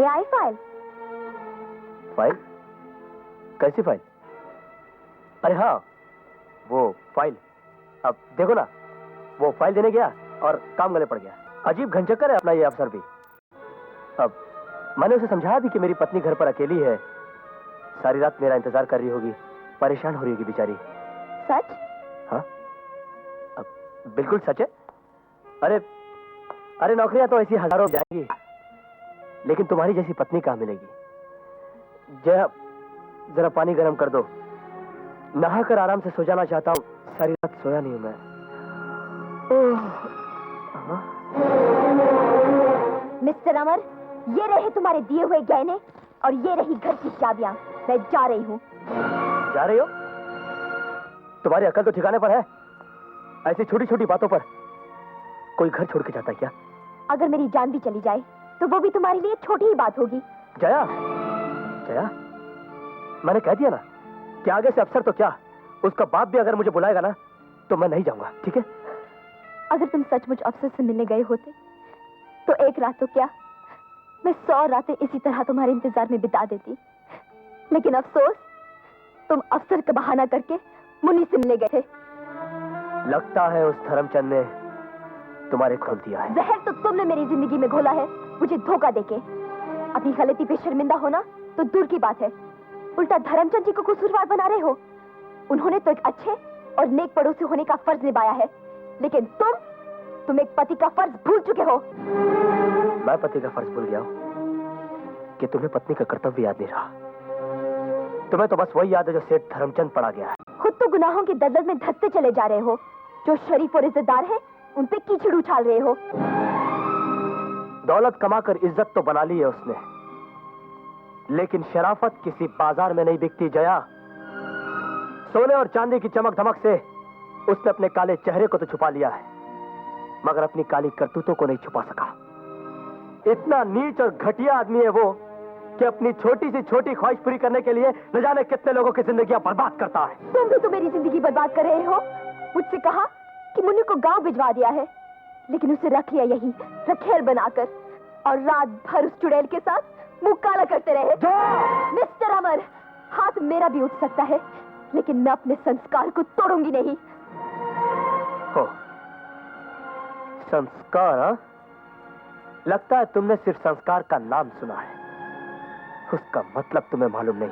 आई file? File? कैसी file? अरे हाँ, वो फाइल। अब देखो ना, वो फाइल देने गया और काम गले पड़ गया। अजीब घनचक्कर है अपना ये अफसर भी। अब मैंने उसे समझाया भी कि मेरी पत्नी घर पर अकेली है, सारी रात मेरा इंतजार कर रही होगी, परेशान हो रही होगी बेचारी। सच? हाँ, अब बिल्कुल सच है। अरे नौकरियां तो ऐसी हजारों जाएंगी, लेकिन तुम्हारी जैसी पत्नी कहां मिलेगी। जरा पानी गर्म कर दो, नहाकर आराम से सो जाना चाहता हूँ। सारी रात सोया नहीं हूं मैं। मिस्टर अमर, ये रहे तुम्हारे दिए हुए गहने और ये रही घर की चाबियां। मैं जा रही हूँ। जा रही हो? तुम्हारी अकल तो ठिकाने पर है? ऐसी छोटी छोटी बातों पर कोई घर छोड़ के जाता है क्या? अगर मेरी जान भी चली जाए तो वो भी तुम्हारे लिए छोटी ही बात होगी। जया, जया, मैंने कह दिया ना कि आगे से अफसर तो क्या, उसका बाप भी अगर मुझे बुलाएगा ना तो मैं नहीं जाऊंगा, ठीक है? अगर तुम सचमुच अफसर से मिलने गए होते तो एक रात तो क्या, मैं 100 रातें इसी तरह तुम्हारे इंतजार में बिता देती। लेकिन अफसोस, तुम अफसर का बहाना करके मुन्नी से मिलने गए थे। लगता है उस धर्मचंद ने तुम्हारे खोल दिया है। जहर तो तुमने मेरी जिंदगी में घोला है, मुझे धोखा देके। अपनी गलती पे शर्मिंदा होना तो दूर की बात है, उल्टा धर्मचंद जी को कसूरवार बना रहे हो। उन्होंने तो एक अच्छे और नेक पड़ोसी होने का फर्ज निभाया है, लेकिन तुम एक पति का फर्ज भूल चुके हो। मैं पति का फर्ज भूल गया हूं कि तुम्हें पत्नी का कर्तव्य याद नहीं रहा। तुम्हें तो बस वही याद है जो सेठ धर्मचंद पड़ा गया है। खुद तो गुनाहों के दलदल में धंसते चले जा रहे हो। जो शरीफ और इज्जतदार है उन पे कीचड़ उछाल रहे हो। दौलत कमाकर इज्जत तो बना ली है उसने, लेकिन शराफत किसी बाजार में नहीं बिकती जया। सोने और चांदी की चमक धमक से उसने अपने काले चेहरे को तो छुपा लिया है, मगर अपनी काली करतूतों को नहीं छुपा सका। इतना नीच और घटिया आदमी है वो कि अपनी छोटी सी छोटी ख्वाहिश पूरी करने के लिए न जाने कितने लोगों की जिंदगियां बर्बाद करता है। तुम भी तो मेरी जिंदगी बर्बाद कर रहे हो। मुझसे कहा कि मुन्नी को गांव भिजवा दिया है, लेकिन उसे रख लिया यही रखेल बनाकर, और रात भर उस चुड़ैल के साथ मुंह काला करते रहे। मिस्टर अमर, हाथ मेरा भी उठ सकता है, लेकिन मैं अपने संस्कार को तोड़ूंगी नहीं। हो, संस्कार? हा? लगता है तुमने सिर्फ संस्कार का नाम सुना है, उसका मतलब तुम्हें मालूम नहीं।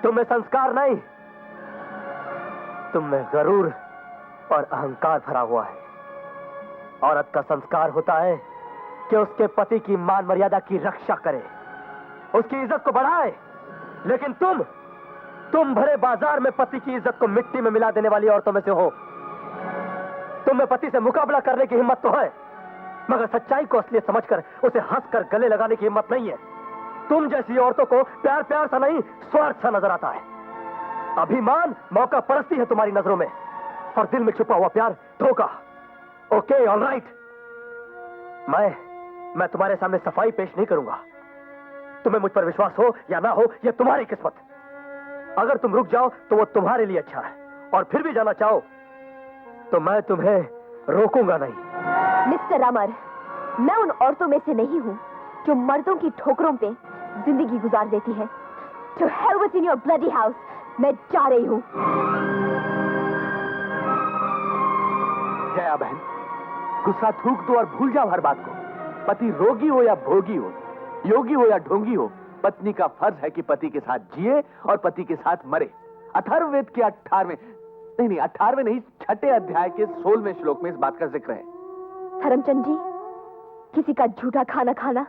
तुम्हें संस्कार नहीं, तुम्हें गरूर और अहंकार भरा हुआ है। औरत का संस्कार होता है कि उसके पति की मान मर्यादा की रक्षा करे, उसकी इज्जत को बढ़ाए। लेकिन तुम भरे बाजार में पति की इज्जत को मिट्टी में मिला देने वाली औरतों में से हो। तुम्हें पति से मुकाबला करने की हिम्मत तो है, मगर सच्चाई को असलियत समझकर उसे हंसकर गले लगाने की हिम्मत नहीं है। तुम जैसी औरतों को प्यार प्यार सा नहीं, स्वार्थ सा नजर आता है। अभिमान मौका परस्ती है तुम्हारी नजरों में, और दिल में छुपा हुआ प्यार धोखा। ओके, ऑलराइट, मैं तुम्हारे सामने सफाई पेश नहीं करूंगा। तुम्हें मुझ पर विश्वास हो या ना हो, यह तुम्हारी किस्मत। अगर तुम रुक जाओ तो वो तुम्हारे लिए अच्छा है, और फिर भी जाना चाहो तो मैं तुम्हें रोकूंगा नहीं। मिस्टर अमर, मैं उन औरतों में से नहीं हूं जो मर्दों की ठोकरों पे जिंदगी गुजार देती है। To hell with in your bloody house, मैं जा रही हूं। जया बहन, गुस्सा थूक दो और भूल जाओ हर बात को। पति रोगी हो या भोगी हो, योगी हो या ढोंगी हो, पत्नी का फर्ज है कि पति के साथ जिए और पति के साथ मरे। अथर्ववेद के 18वें नहीं 6ठे अध्याय के 16वें श्लोक में इस बात का जिक्र है। धर्मचंद जी, किसी का झूठा खाना खाना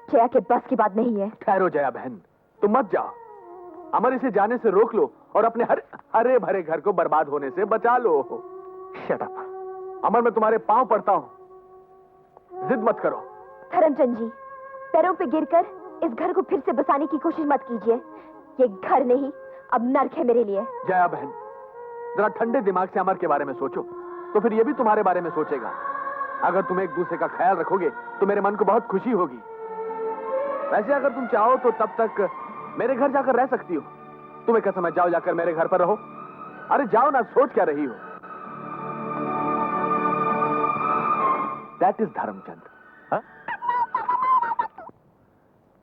जया के बस की बात नहीं है। ठहरो जया बहन, तुम मत जाओ। अमर इसे जाने से रोक लो और अपने हरे भरे घर को बर्बाद होने से बचा लो। Shut up. अमर, मैं तुम्हारे पांव पड़ता हूं, जिद मत करो। धर्मचंद जी, पैरों पे गिरकर इस घर को फिर से बसाने की कोशिश मत कीजिए। ये घर नहीं, अब नर्क है मेरे लिए। जया बहन, जरा ठंडे दिमाग से अमर के बारे में सोचो, तो फिर ये भी तुम्हारे बारे में सोचेगा। अगर तुम एक दूसरे का ख्याल रखोगे तो मेरे मन को बहुत खुशी होगी। वैसे अगर तुम चाहो तो तब तक मेरे घर जाकर रह सकती हो। तुम्हें कसम है, जाओ, जाकर मेरे घर पर रहो। अरे जाओ ना, सोच क्या रही हो? That is Dharmchand.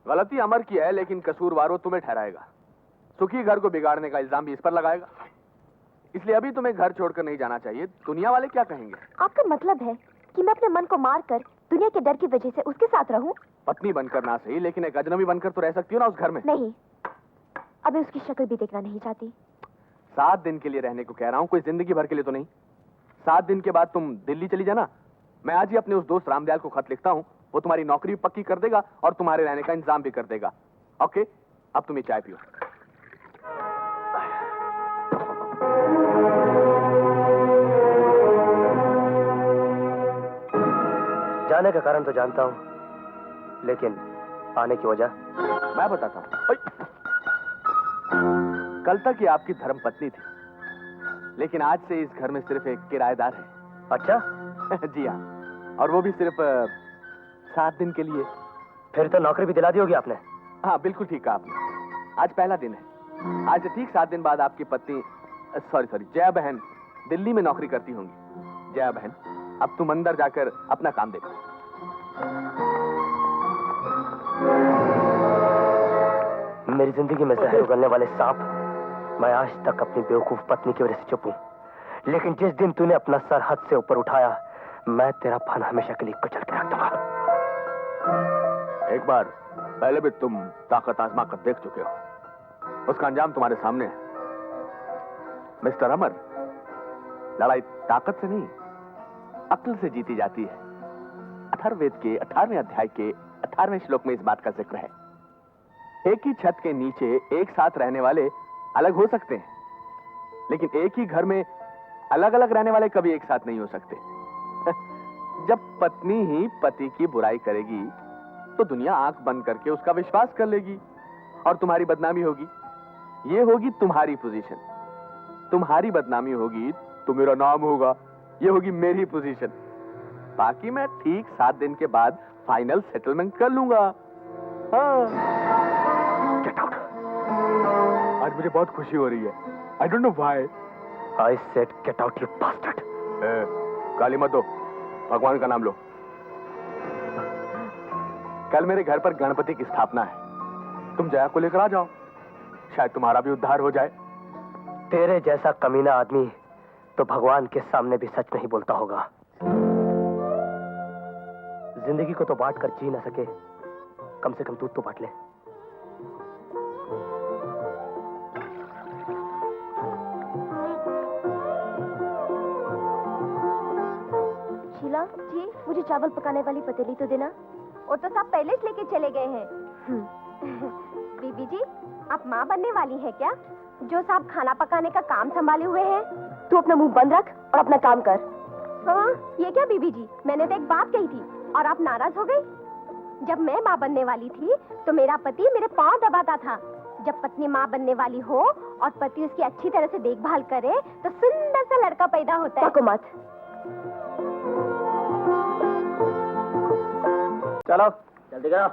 गलती अमर की है, लेकिन कसूरवार वो तुम्हें ठहराएगा। सुखी घर को बिगाड़ने का इल्जाम भी इस पर लगाएगा। इसलिए अभी तुम्हें घर छोड़कर नहीं जाना चाहिए। दुनिया वाले क्या कहेंगे? आपका मतलब है कि मैं अपने मन को मारकर दुनिया के डर की वजह से उसके साथ रहूं? पत्नी बनकर ना सही, लेकिन एक अजनबी बनकर तो रह सकती हो ना उस घर में। नहीं, अभी उसकी शक्ल भी देखना नहीं चाहती। 7 दिन के लिए रहने को कह रहा हूँ, कोई जिंदगी भर के लिए तो नहीं। 7 दिन के बाद तुम दिल्ली चली जाना। मैं आज ही अपने उस दोस्त रामदयाल को खत लिखता हूँ, वो तुम्हारी नौकरी पक्की कर देगा और तुम्हारे रहने का इंतजाम भी कर देगा। ओके, अब तुम ये चाय पियो। जाने का कारण तो जानता हूँ, लेकिन आने की वजह मैं बताता हूँ। कल तक ये आपकी धर्म पत्नी थी, लेकिन आज से इस घर में सिर्फ एक किराएदार है। अच्छा? जी हाँ, और वो भी सिर्फ 7 दिन के लिए। फिर तो नौकरी भी दिला दी होगी आपने। हाँ, बिल्कुल ठीक कहा आपने। आज पहला दिन है। आज से ठीक 7 दिन बाद आपकी पत्नी सॉरी जया बहन दिल्ली में नौकरी करती होंगी। जया बहन, अब तुम अंदर जाकर अपना काम देखो। मेरी जिंदगी में जहर उगलने वाले सांप, मैं आज तक अपनी बेवकूफ पत्नी की वजह से चुप हूं, लेकिन जिस दिन तूने अपना सर हद से ऊपर उठाया, मैं तेरा फन हमेशा के लिए कुचल के रख दूंगा। एक बार पहले भी तुम ताकत आजमा कर देख चुके हो, उसका अंजाम तुम्हारे सामने है। मिस्टर अमर, लड़ाई ताकत से नहीं, अक्ल से जीती जाती है। अथर्ववेद के 18वें अध्याय के 18वें श्लोक में इस बात का जिक्र है। एक ही छत के नीचे एक साथ रहने वाले अलग हो सकते हैं, लेकिन एक ही घर में अलग अलग रहने वाले कभी एक साथ नहीं हो सकते। जब पत्नी ही पति की बुराई करेगी, तो दुनिया आंख बंद करके उसका विश्वास कर लेगी और तुम्हारी बदनामी होगी। ये होगी तुम्हारी पोजीशन। तुम्हारी बदनामी होगी तो मेरा नाम होगा, ये होगी मेरी पोजीशन। बाकी मैं ठीक 7 दिन के बाद फाइनल सेटलमेंट कर लूंगा। हाँ। Get out. आज मुझे बहुत खुशी हो रही है। I don't know why. I said get out, you bastard. गाली मत दो, भगवान का नाम लो। कल मेरे घर पर गणपति की स्थापना है, तुम जया को लेकर आ जाओ, शायद तुम्हारा भी उद्धार हो जाए। तेरे जैसा कमीना आदमी तो भगवान के सामने भी सच नहीं बोलता होगा। जिंदगी को तो बांट कर जी ना सके, कम से कम दूध तो बांट ले। शीला जी, मुझे चावल पकाने वाली पतीली तो देना। वो तो सब पहले से लेके चले गए हैं। बीबी जी, आप माँ बनने वाली हैं क्या, जो साहब खाना पकाने का काम संभाले हुए हैं? तू अपना मुंह बंद रख और अपना काम कर। हाँ, ये क्या बीबी जी, मैंने तो एक बात कही थी और आप नाराज हो गई। जब मैं माँ बनने वाली थी तो मेरा पति मेरे पाँव दबाता था। जब पत्नी माँ बनने वाली हो और पति उसकी अच्छी तरह से देखभाल करे तो सुंदर सा लड़का पैदा होता है। मत। चलो जल्दी करो,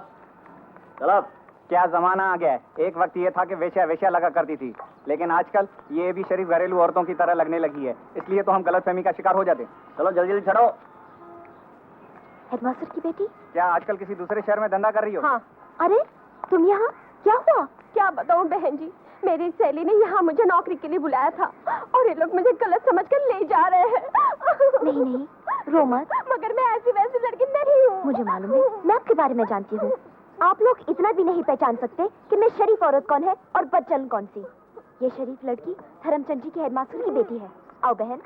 चलो। क्या जमाना आ गया है। एक वक्त ये था कि वेश्या वेश्या लगा करती थी, लेकिन आजकल ये भी शरीफ घरेलू औरतों की तरह लगने लगी है। इसलिए तो हम गलतफहमी का शिकार हो जाते हैं। चलो जल्दी जल्दी चढ़ो। हेडमास्टर की बेटी, क्या आजकल किसी दूसरे शहर में धंधा कर रही हो? हाँ। अरे तुम यहाँ, क्या हुआ? क्या बताऊँ बहन जी, मेरी सहेली ने यहाँ मुझे नौकरी के लिए बुलाया था और ये लोग मुझे गलत समझकर ले जा रहे हैं। नहीं नहीं, रो मत। मगर मैं ऐसी वैसी लड़की नहीं हूँ। मुझे मालूम है, मैं आपके बारे में जानती हूँ। आप लोग इतना भी नहीं पहचान सकते कि मैं शरीफ औरत कौन है और बदचलन कौन सी। ये शरीफ लड़की धर्मचंद जी के हेडमास्टर की बेटी है। आओ बहन।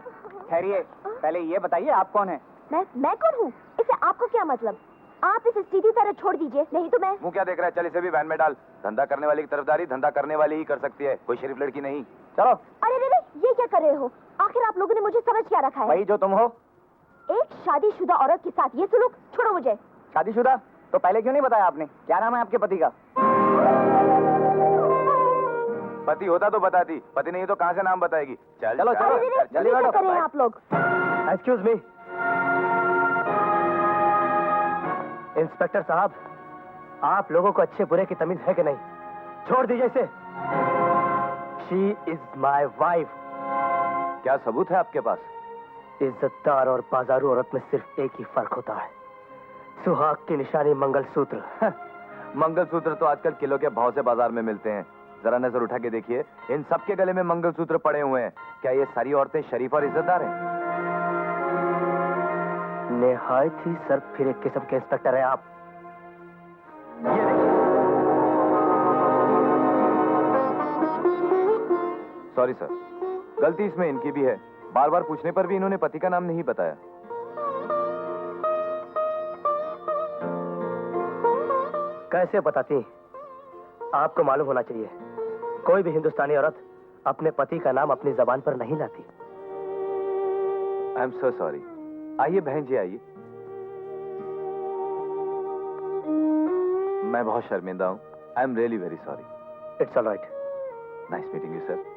ठहरिए, पहले ये बताइए आप कौन है? मैं कौन हूँ? इससे आपको क्या मतलब? आप इसे सीधी तरह छोड़ दीजिए, नहीं तो मैं। मुंह क्या देख रहा है, चल इसे भी वैन में डाल। धंधा करने वाली की तरफदारी धंधा करने वाली ही कर सकती है, कोई शरीफ लड़की नहीं। चलो। अरे रे, ये क्या कर रहे हो? आखिर आप लोगों ने मुझे समझ क्या रखा है? वही जो तुम हो। एक शादीशुदा औरत के साथ ये सुलूक? छोड़ो मुझे। शादीशुदा? तो पहले क्यों नहीं बताया आपने? क्या नाम है आपके पति का? पति होता तो बताती, पति नहीं तो कहाँ से नाम बताएगी। चल चलो, चल, चलो। अरे रे, चल, ये क्या बैठो, कर रहे हैं आप लोग? एक्सक्यूज मी इंस्पेक्टर साहब, आप लोगों को अच्छे बुरे की तमीज है कि नहीं? छोड़ दीजिए इसे। She is my wife. क्या सबूत है आपके पास? इज्जतदार और बाजारू औरत में सिर्फ एक ही फर्क होता है, सुहाग की निशानी मंगलसूत्र। मंगलसूत्र तो आजकल किलो के भाव से बाजार में मिलते हैं। जरा नजर उठा के देखिए, इन सबके गले में मंगलसूत्र पड़े हुए हैं। क्या ये सारी औरतें शरीफ और इज्जतदार हैं? निहायत ही सर फिर एक किस्म के इंस्पेक्टर है आप। ये सॉरी सर, गलती इसमें इनकी भी है। बार बार पूछने पर भी इन्होंने पति का नाम नहीं बताया। कैसे बताती? आपको मालूम होना चाहिए, कोई भी हिंदुस्तानी औरत अपने पति का नाम अपनी जबान पर नहीं लाती। I am so sorry. आइए बहन जी, आइए। मैं बहुत शर्मिंदा हूँ। I am really very sorry. It's all right. Nice meeting you sir.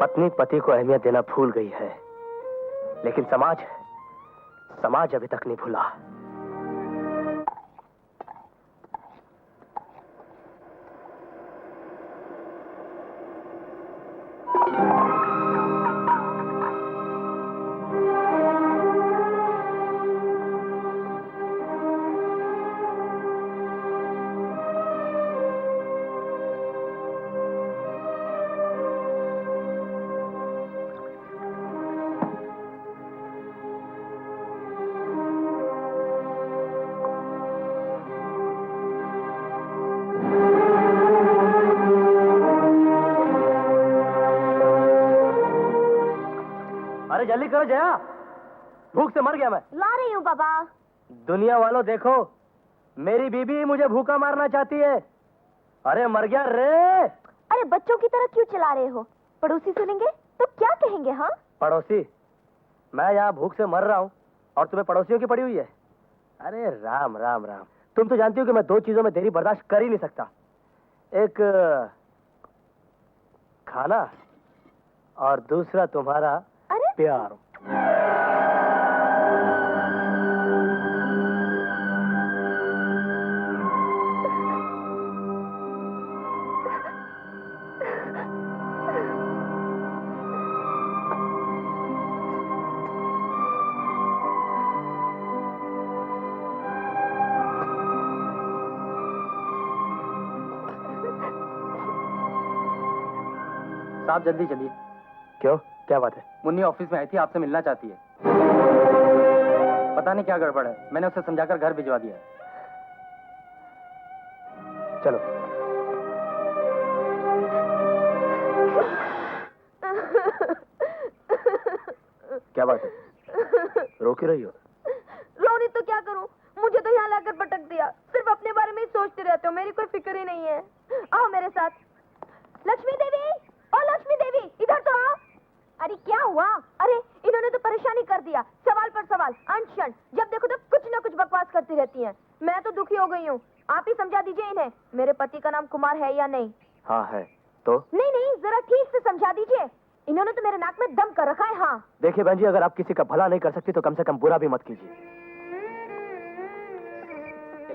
पत्नी पति को अहमियत देना भूल गई है, लेकिन समाज अभी तक नहीं भूला। अरे जल्दी करो जया, भूख से मर गया मैं। ला रही हूँ बाबा। दुनिया वालों देखो, मेरी बीबी मुझे भूखा मारना चाहती है। अरे मर गया रे। अरे बच्चों की तरह क्यों चला रहे हो? पड़ोसी सुनेंगे तो क्या कहेंगे? हाँ पड़ोसी? मैं यहाँ भूख से मर रहा हूँ और तुम्हें पड़ोसियों की पड़ी हुई है? अरे राम राम राम, तुम तो जानती हो कि मैं दो चीजों में देरी बर्दाश्त कर ही नहीं सकता। एक खाना और दूसरा तुम्हारा अरे प्यार। साहब जल्दी चलिए। क्यों, क्या बात है? मुन्नी ऑफिस में आई थी, आपसे मिलना चाहती है। पता नहीं क्या गड़बड़ है, मैंने उसे समझाकर घर भिजवा दिया है। चलो। क्या बात है, रो क्यों रही हो? रोनी तो क्या करूं, मुझे तो यहाँ लाकर पटक दिया। सिर्फ अपने बारे में ही सोचते रहते हो, मेरी कोई फिक्र ही नहीं है। आओ मेरे साथ। लक्ष्मी देवी, ओ लक्ष्मी देवी, इधर तो आओ। अरे क्या हुआ? अरे इन्होंने तो परेशानी कर दिया, सवाल पर सवाल, अनशन। जब देखो तो कुछ ना कुछ बकवास करती रहती हैं। मैं तो दुखी हो गई हूँ। आप ही समझा दीजिए इन्हें, मेरे पति का नाम कुमार है या नहीं। हाँ है तो? नहीं नहीं, जरा ठीक से समझा दीजिए। इन्होंने तो मेरे नाक में दम कर रखा है। हाँ देखिए बहन जी, अगर आप किसी का भला नहीं कर सकती तो कम से कम बुरा भी मत कीजिए।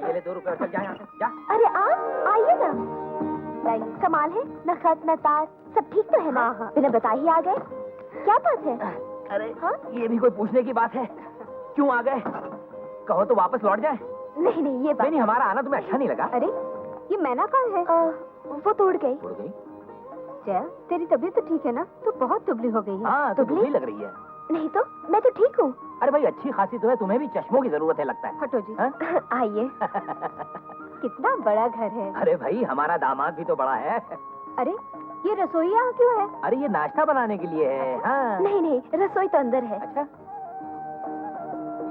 ले 2 रुपए और चल जा यहाँ से, जा। अरे आप आइए ना। कमाल है, न खत न तार, सब ठीक तो है ना? हाँ। बिना बताए ही आ गए, क्या बात है? अरे हाँ? ये भी कोई पूछने की बात है? क्यों आ गए? कहो तो वापस लौट जाए। नहीं नहीं, ये बात नहीं, हमारा आना तुम्हें अच्छा नहीं लगा? अरे ये मैना कहाँ है? वो तो उड़ गई। उड़ गई? जया, तेरी तबीयत तो ठीक है ना? तू बहुत दुबली हो गई है। हाँ, तो दुबली लग रही है। नहीं तो मैं तो ठीक हूँ। अरे भाई अच्छी खासी तो है, तुम्हें भी चश्मों की जरूरत है लगता है। हटो जी। हाँ? आइए। कितना बड़ा घर है। अरे भाई हमारा दामाद भी तो बड़ा है। अरे ये रसोई यहाँ क्यों है? अरे ये नाश्ता बनाने के लिए है। हाँ। नहीं नहीं, रसोई तो अंदर है। अच्छा।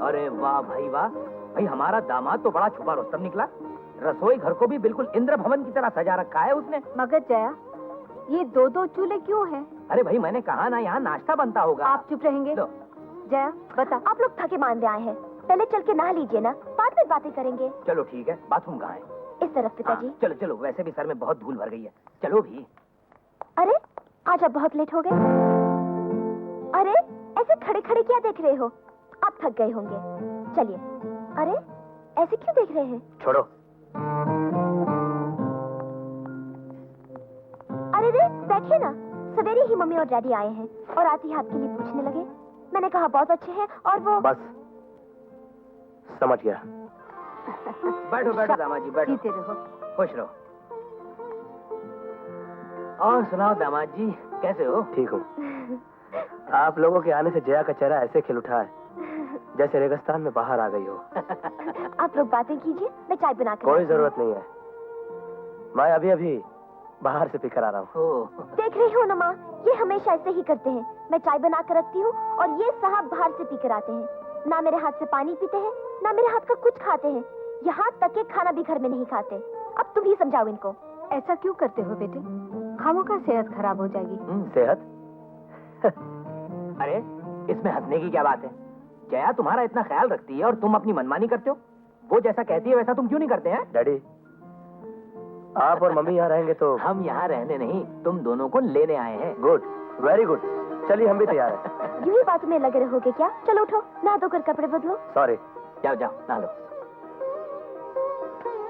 अरे वाह भाई वाह, भाई हमारा दामाद तो बड़ा छुपा रुस्तम निकला। रसोई घर को भी बिल्कुल इंद्र भवन की तरह सजा रखा है उसने। मगर जया, ये 2-2 चूल्हे क्यों हैं? अरे भाई मैंने कहा ना, यहाँ नाश्ता बनता होगा। आप चुप रहेंगे? लो। जया बता, आप लोग थके मांदे आए हैं, पहले चल के नहा लीजिए ना, बाद में बातें करेंगे। चलो ठीक है, बाथरूम कहाँ है? इस तरफ पिताजी। हाँ, चलो चलो, वैसे भी सर में बहुत धूल भर गई है, चलो भी। अरे आज आप बहुत लेट हो गए। अरे ऐसे खड़े खड़े क्या देख रहे हो? आप थक गए होंगे, चलिए। अरे ऐसे क्यों देख रहे हैं? छोड़ो। अरे रे बैठिए ना, सवेरे ही मम्मी और डैडी आए हैं और आते ही आपके लिए पूछने लगे मैंने कहा बहुत अच्छे हैं और वो बस समझ गया। बैठो बैठो दामाद जी, बैठो। जीते रहो। खुश रहो। और सुनाओ दामाद जी, कैसे हो? ठीक हूँ। आप लोगों के आने से जया का चेहरा ऐसे खिल उठा है जैसे रेगिस्तान में बाहर आ गई हो। आप लोग बातें कीजिए, मैं चाय बना कर कोई जरूरत नहीं है, मैं अभी अभी बाहर से पीकर आ रहा हूँ। ओह, देख रही हो ना माँ, ये हमेशा ऐसे ही करते हैं। मैं चाय बना कर रखती हूँ और ये साहब बाहर से पीकर आते हैं। ना मेरे हाथ से पानी पीते हैं, ना मेरे हाथ का कुछ खाते हैं। यहाँ तक के खाना भी घर में नहीं खाते। अब तुम ही समझाओ इनको। ऐसा क्यों करते हो बेटे? खामों सेहत खराब हो जाएगी। सेहत? अरे इसमें हंसने की क्या बात है? जया तुम्हारा इतना ख्याल रखती है और तुम अपनी मनमानी करते हो। वो जैसा कहती है वैसा तुम क्यों नहीं करते हैं? डैडी, आप और मम्मी यहाँ रहेंगे तो? हम यहाँ रहने नहीं, तुम दोनों को लेने आए हैं। Good, very good. चलिए हम भी तैयार हैं। यूं ही बातों में लगे रहोगे क्या? चलो उठो, नहा धोकर कपड़े बदलो। सॉरी। जाओ जाओ नहा लो।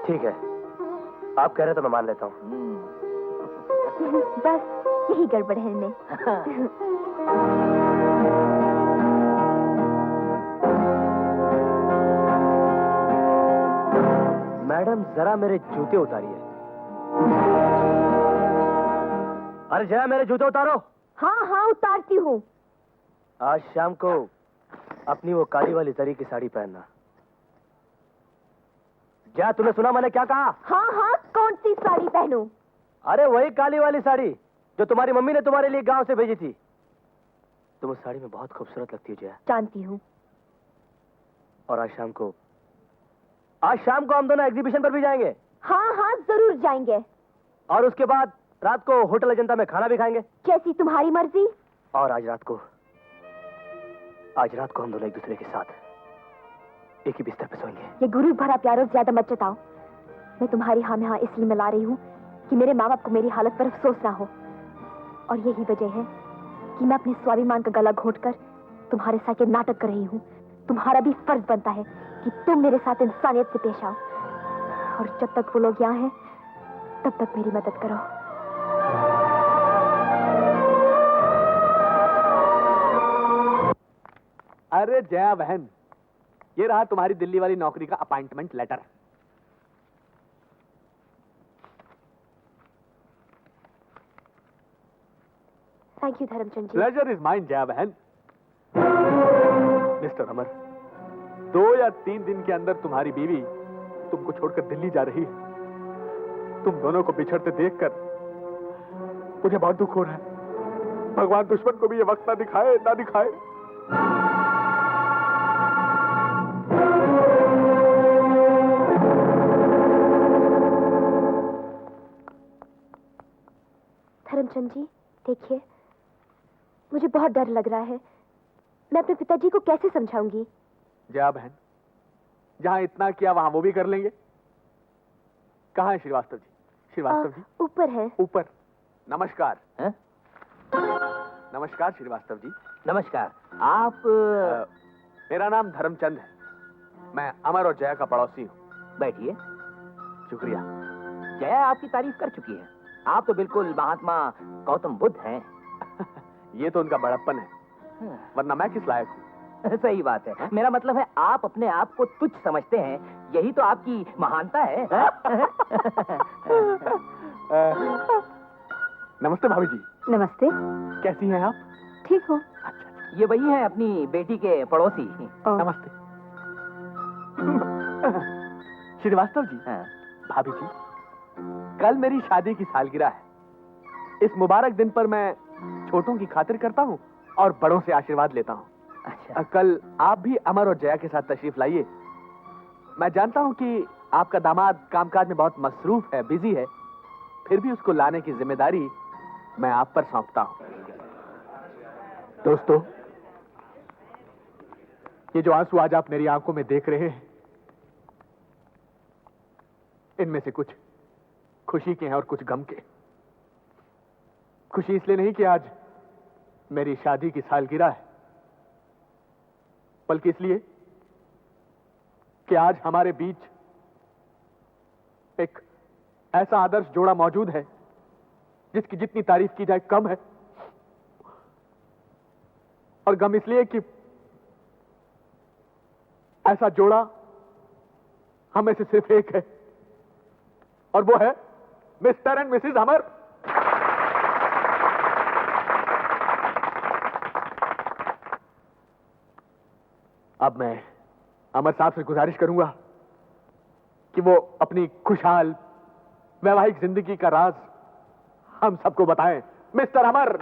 ठीक है, आप कह रहे तो मैं मान लेता हूँ। बस यही गड़बड़ है इनमें। मैडम जरा मेरे जूते उतारिए। अरे जया, मेरे जूते उतारो। हाँ हाँ उतारती हूँ। आज शाम को अपनी वो काली वाली जरी की साड़ी पहनना। जया, तूने सुना मैंने क्या कहा? हाँ हाँ, कौन सी साड़ी पहनूं? अरे वही काली वाली साड़ी जो तुम्हारी मम्मी ने तुम्हारे लिए गांव से भेजी थी। तुम उस साड़ी में बहुत खूबसूरत लगती हो जया। जानती हूँ। और आज शाम को हम दोनों एग्जीबिशन पर भी जाएंगे। हाँ हाँ जरूर जाएंगे। और उसके बाद रात को होटल अजंता में खाना भी खाएंगे। जैसी तुम्हारी मर्जी। और आज रात को हम दोनों एक दूसरे के साथ एक ही बिस्तर पर सोएंगे। ये गुरु भरा प्यारो ज्यादा मत जताओ। मैं तुम्हारी हाँ में हाँ इसलिए मिला रही हूँ कि मेरे माँ बाप को मेरी हालत पर अफसोस ना हो। और यही वजह है कि मैं अपने स्वाभिमान का गला घोंटकर तुम्हारे साथ ये नाटक कर रही हूँ। तुम्हारा भी फर्ज बनता है कि तुम मेरे साथ इंसानियत से पेश आओ। और जब तक वो लोग यहाँ हैं, तब तक मेरी मदद करो। अरे जया बहन, ये रहा तुम्हारी दिल्ली वाली नौकरी का appointment letter. Thank you Dharmchand ji. Pleasure is mine Jaya बहन। मिस्टर अमर, 2 या 3 दिन के अंदर तुम्हारी बीवी तुमको छोड़कर दिल्ली जा रही है। तुम दोनों को बिछड़ते देखकर मुझे बहुत दुख हो रहा है। भगवान दुश्मन को भी ये वक्त ना दिखाए, ना दिखाए। धर्मचंद जी देखिए, मुझे बहुत डर लग रहा है। मैं अपने पिताजी को कैसे समझाऊंगी? जया बहन, जहां इतना किया वहां वो भी कर लेंगे। कहाँ है श्रीवास्तव जी? श्रीवास्तव जी ऊपर है। ऊपर। नमस्कार। हैं? नमस्कार श्रीवास्तव जी। नमस्कार। आप मेरा नाम धर्मचंद है। मैं अमर और जया का पड़ोसी हूँ। बैठिए। शुक्रिया। जया आपकी तारीफ कर चुकी है। आप तो बिल्कुल महात्मा गौतम बुद्ध हैं। ये तो उनका बड़प्पन है, वरना मैं किस लायक हूँ? सही बात है। मेरा मतलब है आप अपने आप को तुच्छ समझते हैं, यही तो आपकी महानता है। नमस्ते भाभी जी। नमस्ते। कैसी हैं आप? ठीक हो? अच्छा। ये वही है अपनी बेटी के पड़ोसी। नमस्ते। श्रीवास्तव जी। हाँ। भाभी जी, कल मेरी शादी की सालगिरह है। इस मुबारक दिन पर मैं छोटों की खातिर करता हूँ और बड़ों से आशीर्वाद लेता हूँ। अच्छा। कल आप भी अमर और जया के साथ तशरीफ लाइए। मैं जानता हूँ कि आपका दामाद कामकाज में बहुत मसरूफ है, बिजी है, फिर भी उसको लाने की जिम्मेदारी मैं आप पर सौंपता हूँ। दोस्तों, ये जो आंसू आज आप मेरी आंखों में देख रहे हैं, इनमें से कुछ खुशी के हैं और कुछ गम के। खुशी इसलिए नहीं कि आज मेरी शादी की सालगिरह है, बल्कि इसलिए कि आज हमारे बीच एक ऐसा आदर्श जोड़ा मौजूद है जिसकी जितनी तारीफ की जाए कम है। और गम इसलिए कि ऐसा जोड़ा हमें से सिर्फ एक है, और वो है मिस्टर एंड मिसेस अमर। अब मैं अमर साहब से गुजारिश करूंगा कि वो अपनी खुशहाल वैवाहिक जिंदगी का राज हम सबको बताएं। मिस्टर अमर।